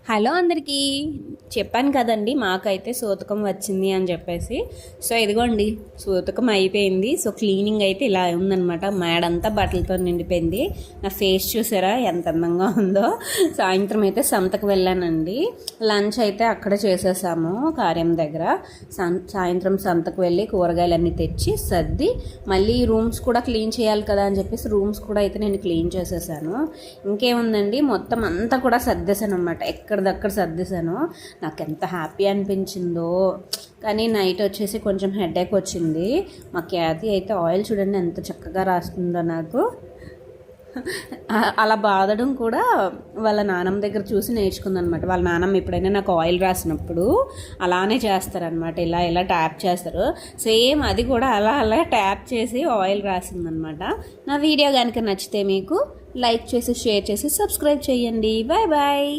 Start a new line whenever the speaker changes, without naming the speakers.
Hello అందరికీ. చెప్పాను కదండి మాకైతే సూతకం వచ్చింది అని చెప్పేసి. సో ఇదిగోండి సూతకం అయిపోయింది. సో క్లీనింగ్ అయితే ఇలా ఉందనమాట. మేడంతా బట్టలతో నిండిపోయింది. నా ఫేస్ చూసారా ఎంత అందంగా ఉందో. సాయంత్రం అయితే సంతకు వెళ్ళానండి. లంచ్ అయితే అక్కడ చేసేసాము కార్యం దగ్గర. సాయంత్రం సంతకు వెళ్ళి కూరగాయలన్నీ తెచ్చి సర్ది మళ్ళీ రూమ్స్ కూడా క్లీన్ చేయాలి కదా అని చెప్పేసి రూమ్స్ కూడా అయితే నేను క్లీన్ చేసేసాను. ఇంకేముందండి మొత్తం అంతా కూడా సర్దేశాను అనమాట. ఎక్కడిదక్కడ సర్దేశాను. నాకు ఎంత హ్యాపీ అనిపించిందో. కానీ నైట్ వచ్చేసి కొంచెం హెడేక్ వచ్చింది. మా క్యాతి అయితే ఆయిల్ చూడండి ఎంత చక్కగా రాస్తుందో నాకు. అలా బాధడం కూడా వాళ్ళ నాన్నమ్మ దగ్గర చూసి నేర్చుకుందనమాట. వాళ్ళ నాన్నమ్మ ఎప్పుడైనా నాకు ఆయిల్ రాసినప్పుడు అలానే చేస్తారనమాట. ఇలా ఇలా ట్యాప్ చేస్తారు. సేమ్ అది కూడా అలా అలా ట్యాప్ చేసి ఆయిల్ రాసిందనమాట. నా వీడియో కనుక నచ్చితే మీకు లైక్ చేసి షేర్ చేసి సబ్స్క్రైబ్ చేయండి. Bye bye.